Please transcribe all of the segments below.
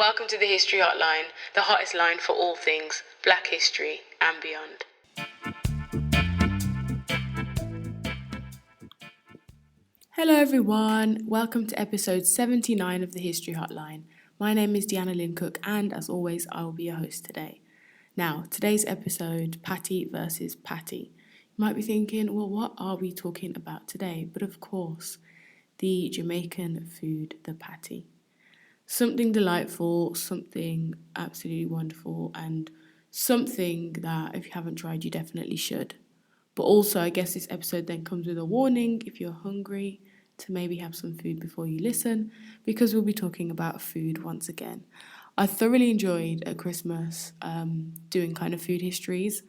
Welcome to the History Hotline, the hottest line for all things Black history and beyond. Hello everyone, welcome to episode 79 of the History Hotline. My name is Deanna Lynn Cook and as always I will be your host today. Now, today's episode, Patty versus Patty. You might be thinking, well, what are we talking about today? But of course, the Jamaican food, the patty. Something delightful, something absolutely wonderful, and something that if you haven't tried, you definitely should. But also, I guess this episode then comes with a warning if you're hungry to maybe have some food before you listen, because we'll be talking about food once again. I thoroughly enjoyed at Christmas doing kind of food histories.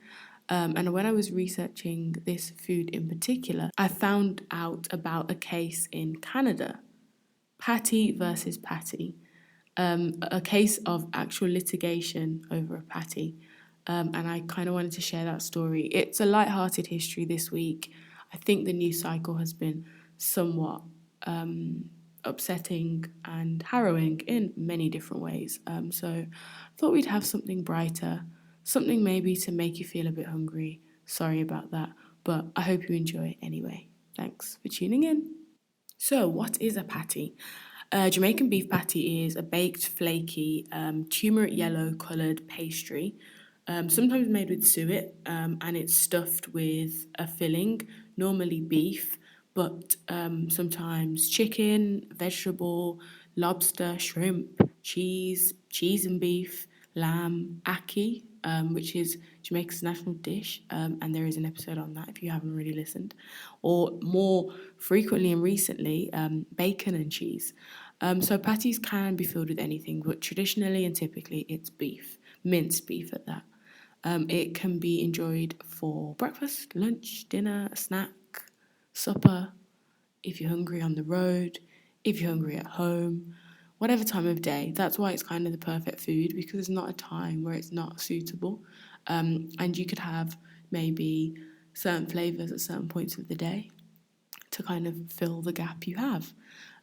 And when I was researching this food in particular, I found out about a case in Canada, Patty versus Patty, a case of actual litigation over a patty. And I kind of wanted to share that story. It's a light-hearted history this week. I think the news cycle has been somewhat upsetting and harrowing in many different ways. So I thought we'd have something brighter, something maybe to make you feel a bit hungry. Sorry about that, but I hope you enjoy anyway. Thanks for tuning in. So what is a patty? A Jamaican beef patty is a baked, flaky, turmeric yellow coloured pastry, sometimes made with suet, and it's stuffed with a filling, normally beef, but sometimes chicken, vegetable, lobster, shrimp, cheese and beef, lamb, ackee, which is Jamaica's national dish, and there is an episode on that if you haven't really listened, or more frequently and recently, bacon and cheese. So patties can be filled with anything, but traditionally and typically it's beef, minced beef at that. It can be enjoyed for breakfast, lunch, dinner, a snack, supper, if you're hungry on the road, if you're hungry at home, whatever time of day. That's why it's kind of the perfect food, because there's not a time where it's not suitable. And you could have maybe certain flavours at certain points of the day to kind of fill the gap you have.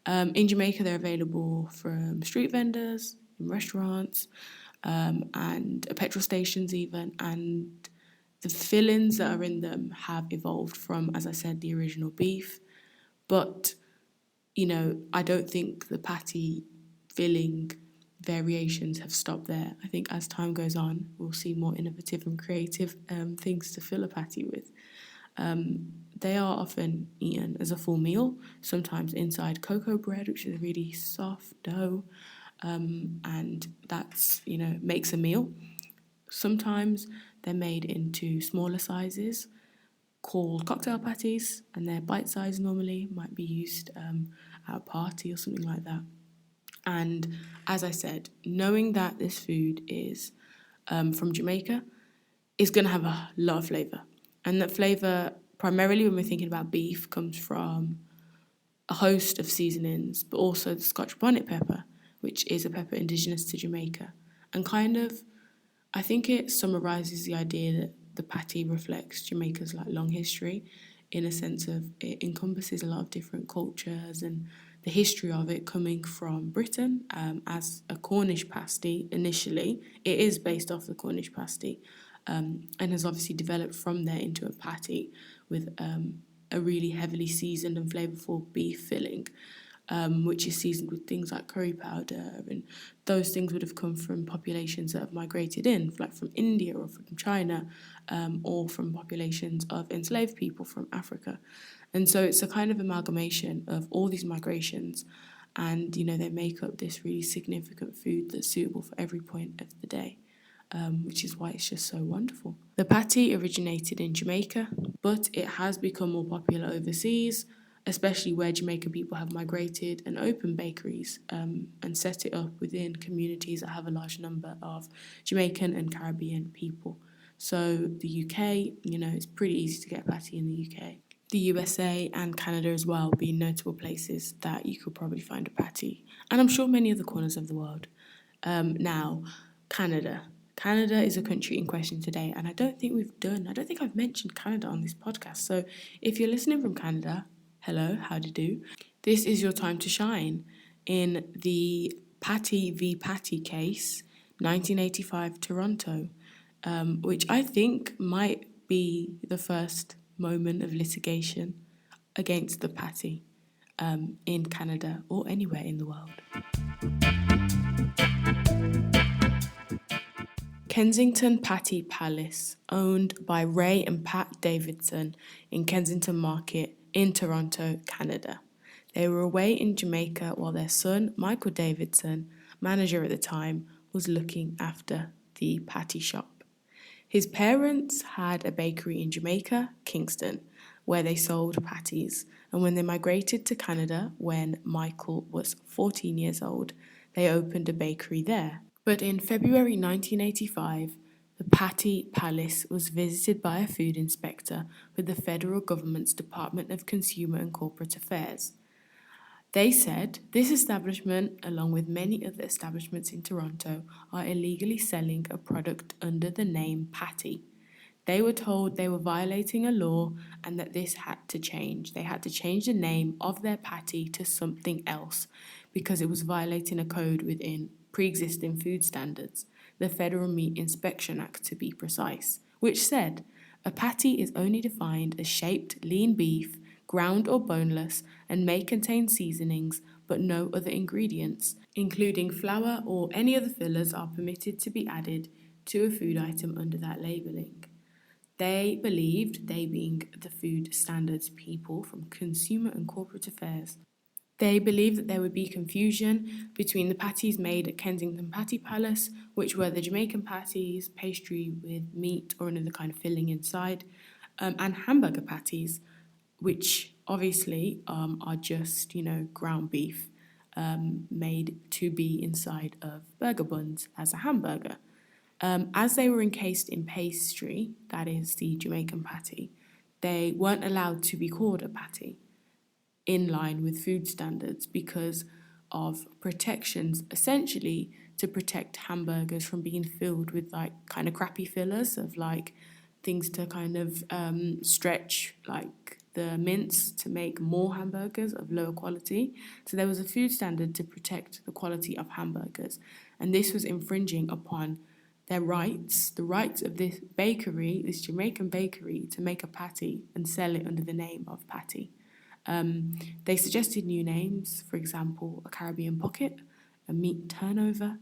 In Jamaica, they're available from street vendors, in restaurants, and petrol stations even, and the fillings that are in them have evolved from, as I said, the original beef. But, I don't think the patty filling variations have stopped there. I think as time goes on, we'll see more innovative and creative things to fill a patty with. They are often eaten as a full meal, sometimes inside cocoa bread, which is a really soft dough, and that's, makes a meal. Sometimes they're made into smaller sizes called cocktail patties, and they're bite-sized normally, might be used at a party or something like that. And as I said, knowing that this food is from Jamaica is going to have a lot of flavour. And that flavour, primarily when we're thinking about beef, comes from a host of seasonings, but also the Scotch bonnet pepper, which is a pepper indigenous to Jamaica. And kind of, I think it summarises the idea that the patty reflects Jamaica's long history, in a sense of it encompasses a lot of different cultures and the history of it coming from Britain as a Cornish pasty initially. It is based off the Cornish pasty, and has obviously developed from there into a patty with a really heavily seasoned and flavourful beef filling, which is seasoned with things like curry powder, and those things would have come from populations that have migrated in, like from India or from China, or from populations of enslaved people from Africa. And so it's a kind of amalgamation of all these migrations, and they make up this really significant food that's suitable for every point of the day. Which is why it's just so wonderful. The patty originated in Jamaica, but it has become more popular overseas, especially where Jamaican people have migrated and opened bakeries and set it up within communities that have a large number of Jamaican and Caribbean people. So the UK, it's pretty easy to get patty in the UK. The USA and Canada as well being notable places that you could probably find a patty. And I'm sure many other corners of the world. Now, Canada. Canada is a country in question today, and I don't think I've mentioned Canada on this podcast. So if you're listening from Canada, hello, how do you do? This is your time to shine. In the Patty v. Patty case, 1985 Toronto, which I think might be the first moment of litigation against the patty in Canada or anywhere in the world. Kensington Patty Palace, owned by Ray and Pat Davidson in Kensington Market in Toronto, Canada. They were away in Jamaica while their son, Michael Davidson, manager at the time, was looking after the patty shop. His parents had a bakery in Jamaica, Kingston, where they sold patties, and when they migrated to Canada when Michael was 14 years old, they opened a bakery there. But in February 1985, the Patty Palace was visited by a food inspector with the federal government's Department of Consumer and Corporate Affairs. They said this establishment, along with many other establishments in Toronto, are illegally selling a product under the name Patty. They were told they were violating a law and that this had to change. They had to change the name of their patty to something else because it was violating a code within pre-existing food standards, the Federal Meat Inspection Act to be precise, which said a patty is only defined as shaped lean beef, ground or boneless, and may contain seasonings but no other ingredients, including flour or any other fillers, are permitted to be added to a food item under that labelling. They believed, they being the food standards people from Consumer and Corporate Affairs, they believed that there would be confusion between the patties made at Kensington Patty Palace, which were the Jamaican patties, pastry with meat or another kind of filling inside, and hamburger patties, which obviously are just, ground beef made to be inside of burger buns as a hamburger. As they were encased in pastry, that is the Jamaican patty, they weren't allowed to be called a patty in line with food standards because of protections, essentially to protect hamburgers from being filled with like kind of crappy fillers of like things to kind of stretch like the mince to make more hamburgers of lower quality. So there was a food standard to protect the quality of hamburgers, and this was infringing upon their rights, the rights of this bakery, this Jamaican bakery, to make a patty and sell it under the name of patty. They suggested new names, for example, a Caribbean pocket, a meat turnover,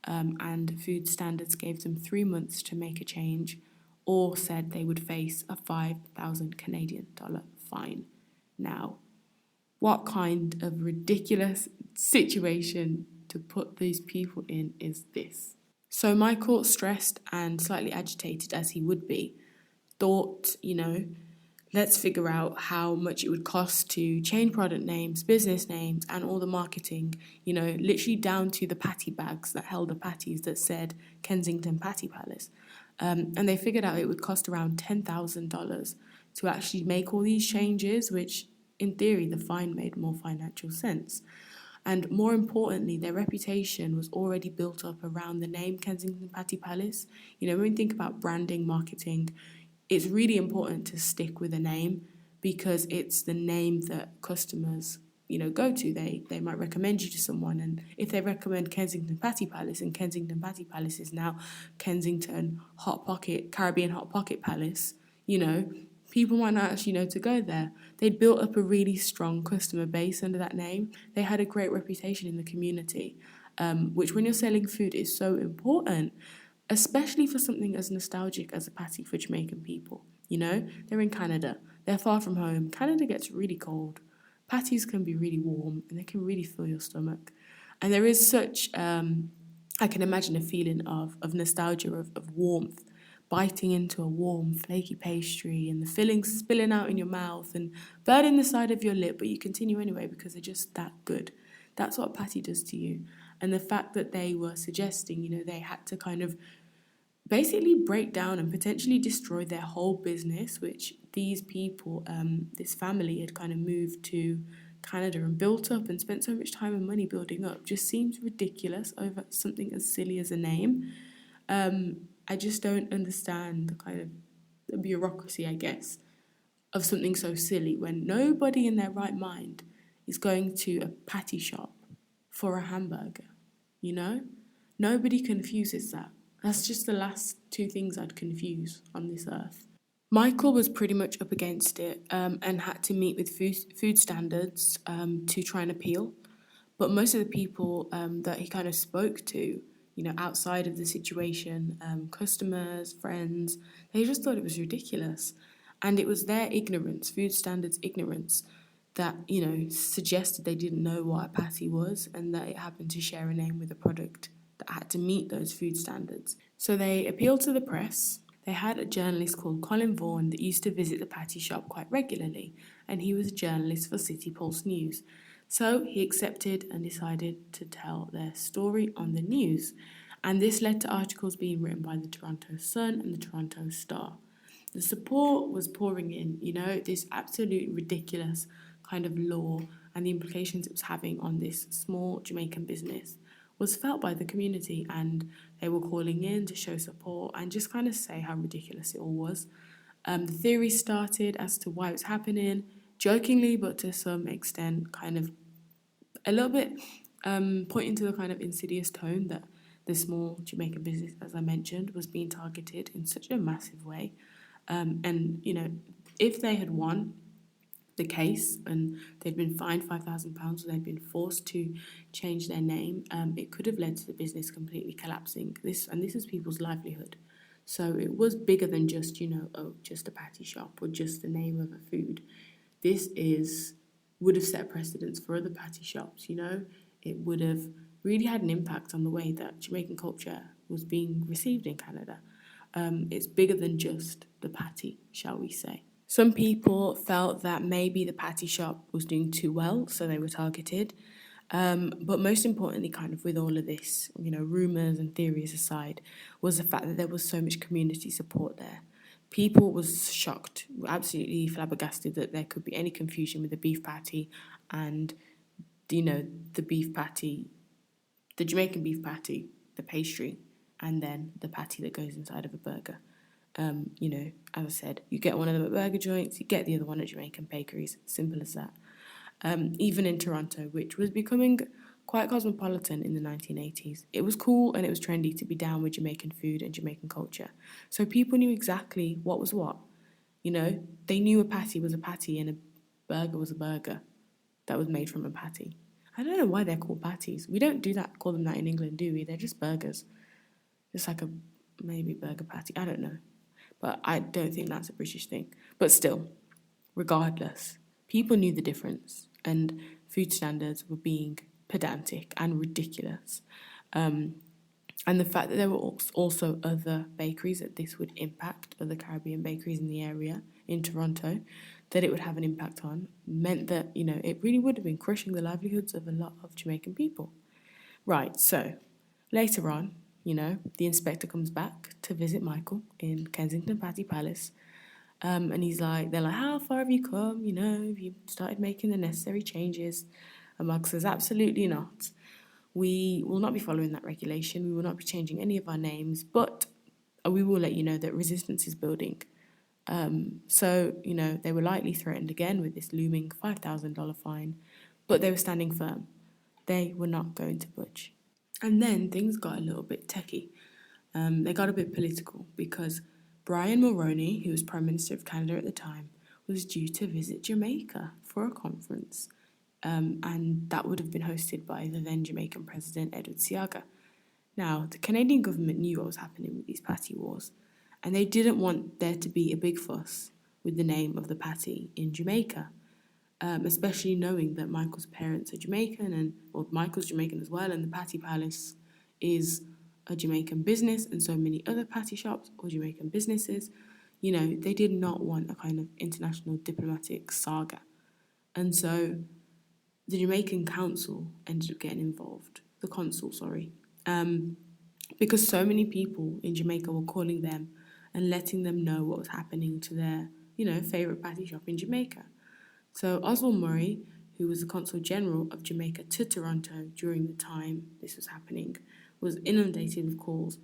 and food standards gave them 3 months to make a change, or said they would face a 5,000 Canadian dollar fine. Now, what kind of ridiculous situation to put these people in is this? So Michael, stressed and slightly agitated as he would be, thought, let's figure out how much it would cost to change product names, business names, and all the marketing, literally down to the patty bags that held the patties that said Kensington Patty Palace. And they figured out it would cost around $10,000 to actually make all these changes, which in theory the fine made more financial sense. And more importantly, their reputation was already built up around the name Kensington Patty Palace. When we think about branding, marketing, it's really important to stick with a name because it's the name that customers, go to. They might recommend you to someone, and if they recommend Kensington Patty Palace and Kensington Patty Palace is now Kensington Caribbean Hot Pocket Palace, people might not actually know to go there. They'd built up a really strong customer base under that name. They had a great reputation in the community, which when you're selling food is so important, especially for something as nostalgic as a patty for Jamaican people. They're in Canada. They're far from home. Canada gets really cold. Patties can be really warm and they can really fill your stomach. And there is such, I can imagine a feeling of nostalgia, of warmth, biting into a warm, flaky pastry and the fillings spilling out in your mouth and burning the side of your lip, but you continue anyway because they're just that good. That's what patty does to you. And the fact that they were suggesting, they had to kind of basically break down and potentially destroy their whole business, which these people, this family had kind of moved to Canada and built up and spent so much time and money building up, just seems ridiculous over something as silly as a name. I just don't understand the kind of the bureaucracy, I guess, of something so silly when nobody in their right mind is going to a patty shop for a hamburger. you know? Nobody confuses that. That's just the last two things I'd confuse on this earth. Michael was pretty much up against it and had to meet with food standards to try and appeal. But most of the people that he kind of spoke to, outside of the situation, customers, friends, they just thought it was ridiculous. And it was their ignorance, food standards ignorance, that, suggested they didn't know what a patty was and that it happened to share a name with a product that had to meet those food standards. So they appealed to the press. They had a journalist called Colin Vaughan that used to visit the patty shop quite regularly, and he was a journalist for City Pulse News. So he accepted and decided to tell their story on the news. And this led to articles being written by the Toronto Sun and the Toronto Star. The support was pouring in, this absolute ridiculous kind of law and the implications it was having on this small Jamaican business was felt by the community, and they were calling in to show support and just kind of say how ridiculous it all was. The theories started as to why it was happening, jokingly, but to some extent, kind of a little bit pointing to the kind of insidious tone that the small Jamaican business, as I mentioned, was being targeted in such a massive way. If they had won the case and they'd been fined £5,000 or they'd been forced to change their name, it could have led to the business completely collapsing. This was people's livelihood. So it was bigger than just, just a patty shop or just the name of a food. Would have set precedents for other patty shops, It would have really had an impact on the way that Jamaican culture was being received in Canada. It's bigger than just the patty, shall we say. Some people felt that maybe the patty shop was doing too well, so they were targeted. But most importantly, kind of with all of this, rumours and theories aside, was the fact that there was so much community support there. People was shocked, absolutely flabbergasted that there could be any confusion with the beef patty and, the beef patty, the Jamaican beef patty, the pastry, and then the patty that goes inside of a burger. As I said, you get one of them at burger joints, you get the other one at Jamaican bakeries. Simple as that. Even in Toronto, which was becoming quite cosmopolitan in the 1980s, it was cool and it was trendy to be down with Jamaican food and Jamaican culture. So people knew exactly what was what. They knew a patty was a patty and a burger was a burger that was made from a patty. I don't know why they're called patties. We don't call them that in England, do we? They're just burgers. Just like a maybe burger patty. I don't know. But I don't think that's a British thing. But still, regardless, people knew the difference, and food standards were being pedantic and ridiculous. And the fact that there were also other bakeries that this would impact, other Caribbean bakeries in the area, in Toronto, that it would have an impact on, meant that, it really would have been crushing the livelihoods of a lot of Jamaican people. Right, so later on, the inspector comes back to visit Michael in Kensington Patty Palace. And they're like, how far have you come? Have you started making the necessary changes? And Michael says, absolutely not. We will not be following that regulation. We will not be changing any of our names, but we will let you know that resistance is building. So, they were lightly threatened again with this looming $5,000 fine, but they were standing firm. They were not going to budge. And then things got a little bit techie. They got a bit political because Brian Mulroney, who was Prime Minister of Canada at the time, was due to visit Jamaica for a conference. And that would have been hosted by the then Jamaican President, Edward Seaga. Now, the Canadian government knew what was happening with these patty wars, and they didn't want there to be a big fuss with the name of the patty in Jamaica. Especially knowing that Michael's parents are Jamaican, Michael's Jamaican as well, and the Patty Palace is a Jamaican business, and so many other patty shops or Jamaican businesses. They did not want a kind of international diplomatic saga. And so the Jamaican council ended up getting involved, the consul, sorry, because so many people in Jamaica were calling them and letting them know what was happening to their, favourite patty shop in Jamaica. So Oswald Murray, who was the Consul General of Jamaica to Toronto during the time this was happening, was inundated with calls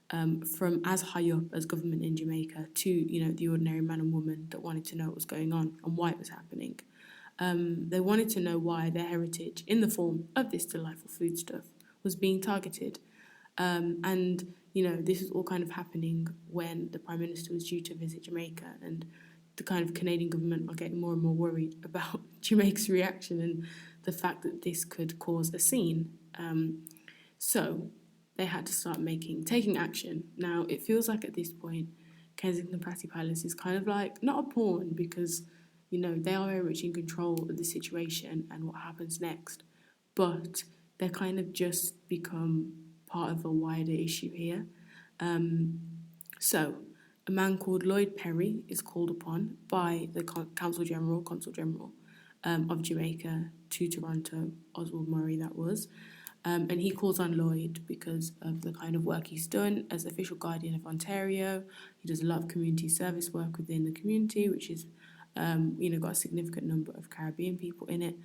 from as high up as government in Jamaica to, the ordinary man and woman that wanted to know what was going on and why it was happening. They wanted to know why their heritage, in the form of this delightful foodstuff, was being targeted. And, this was all kind of happening when the Prime Minister was due to visit Jamaica, and the kind of Canadian government are getting more and more worried about Jamaica's reaction and the fact that this could cause a scene. So they had to start taking action. Now, it feels like at this point, Kensington Patty Palace is kind of like, not a pawn, because, they are very much in control of the situation and what happens next, but they're kind of just become part of a wider issue here. So, a man called Lloyd Perry is called upon by the Consul General of Jamaica to Toronto, Oswald Murray that was, and he calls on Lloyd because of the kind of work he's done as official guardian of Ontario. He does a lot of community service work within the community, which is, got a significant number of Caribbean people in it.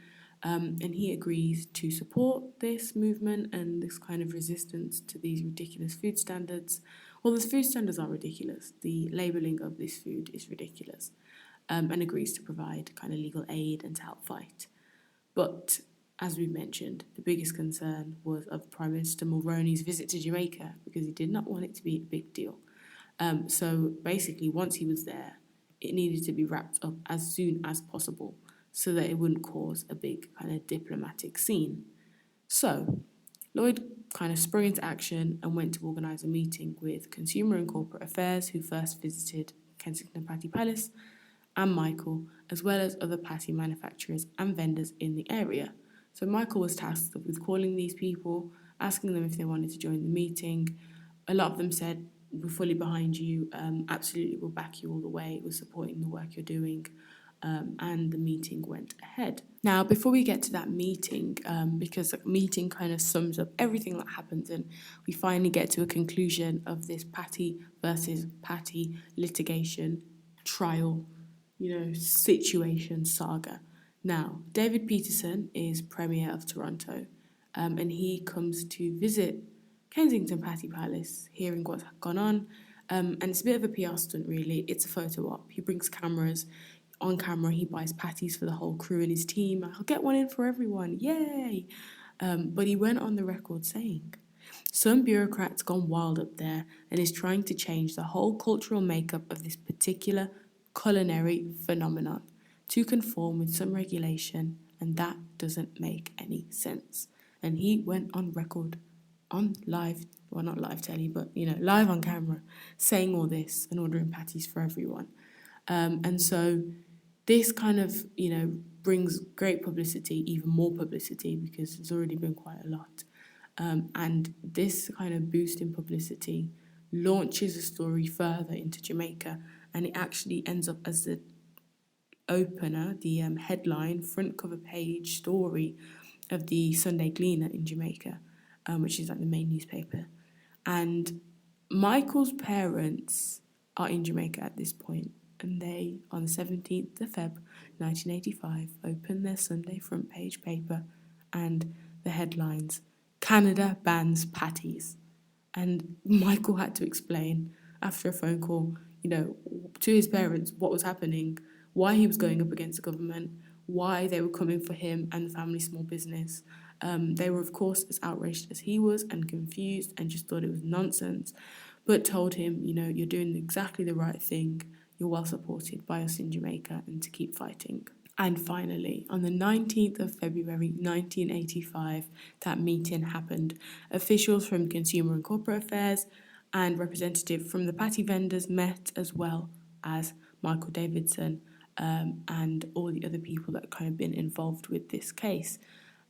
And he agrees to support this movement and this kind of resistance to these ridiculous food standards. Well, the food standards are ridiculous. The labelling of this food is ridiculous, and agrees to provide kind of legal aid and to help fight. But as we mentioned, the biggest concern was of Prime Minister Mulroney's visit to Jamaica, because he did not want it to be a big deal. So basically, once he was there, it needed to be wrapped up as soon as possible so that it wouldn't cause a big kind of diplomatic scene. So Lloyd kind of sprung into action and went to organise a meeting with Consumer and Corporate Affairs, who first visited Kensington Patty Palace, and Michael, as well as other patty manufacturers and vendors in the area. So Michael was tasked with calling these people, asking them if they wanted to join the meeting. A lot of them said, "We're fully behind you, absolutely, we'll back you all the way, we're supporting the work you're doing." And the meeting went ahead. Now, before we get to that meeting, because the meeting kind of sums up everything that happens, and we finally get to a conclusion of this Patty versus Patty litigation trial, situation saga. Now, David Peterson is Premier of Toronto, and he comes to visit Kensington Patty Palace, hearing what's gone on, and it's a bit of a PR stunt, really. It's a photo op. He brings cameras. On camera, he buys patties for the whole crew and his team. I'll get one in for everyone, yay! But he went on the record saying, "Some bureaucrat's gone wild up there and is trying to change the whole cultural makeup of this particular culinary phenomenon to conform with some regulation, and that doesn't make any sense." And he went on record, on live, well, not live telly, but, live on camera, saying all this and ordering patties for everyone. And so this kind of, brings great publicity, even more publicity, because there's already been quite a lot. And this kind of boost in publicity launches the story further into Jamaica, and it actually ends up as the opener, the headline, front cover page story of the Sunday Gleaner in Jamaica, which is like the main newspaper. And Michael's parents are in Jamaica at this point, and they, on the 17th of Feb 1985, open their Sunday front page paper, and the headlines, "Canada bans patties." And Michael had to explain, after a phone call, to his parents what was happening, why he was going up against the government, why they were coming for him and the family small business. They were, of course, as outraged as he was and confused and just thought it was nonsense, but told him, "You're doing exactly the right thing. You're well supported by us in Jamaica, and to keep fighting." And finally, on the 19th of February 1985, that meeting happened. Officials from Consumer and Corporate Affairs and representatives from the patty vendors met, as well as Michael Davidson, and all the other people that kind of been involved with this case.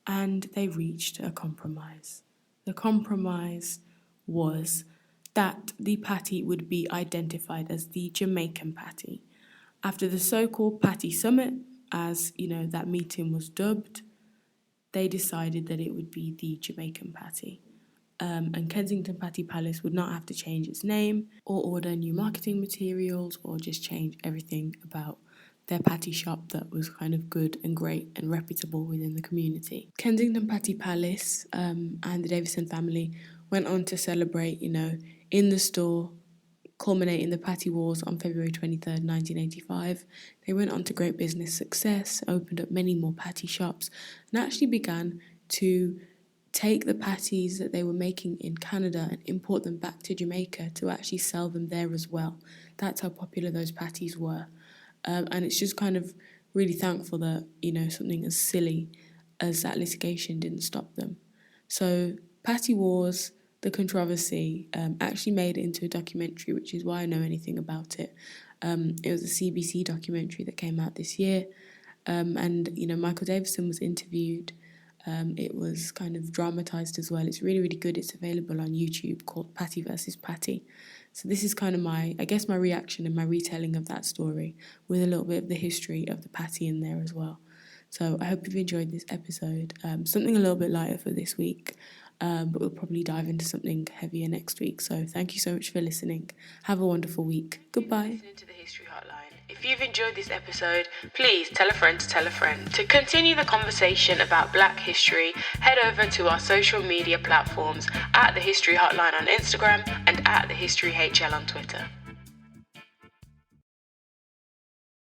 And they reached a compromise. The compromise was that the patty would be identified as the Jamaican patty. After the so-called Patty Summit, as that meeting was dubbed, they decided that it would be the Jamaican patty. And Kensington Patty Palace would not have to change its name or order new marketing materials or just change everything about their patty shop that was kind of good and great and reputable within the community. Kensington Patty Palace and the Davison family went on to celebrate, in the store, culminating the Patty Wars on February 23rd, 1985. They went on to great business success, opened up many more patty shops, and actually began to take the patties that they were making in Canada and import them back to Jamaica to actually sell them there as well. That's how popular those patties were. And it's just kind of really thankful that, something as silly as that litigation didn't stop them. So Patty Wars, the controversy, actually made it into a documentary, which is why I know anything about it. It was a CBC documentary that came out this year. And Michael Davison was interviewed. It was kind of dramatized as well. It's really, really good. It's available on YouTube, called Patty versus Patty. So this is kind of my reaction and my retelling of that story, with a little bit of the history of the patty in there as well. So I hope you've enjoyed this episode. Something a little bit lighter for this week, but we'll probably dive into something heavier next week. So thank you so much for listening. Have a wonderful week. Goodbye. Listening to the History Hotline. If you've enjoyed this episode, please tell a friend to tell a friend. To continue the conversation about Black history, head over to our social media platforms at The History Hotline on Instagram and at The History HL on Twitter.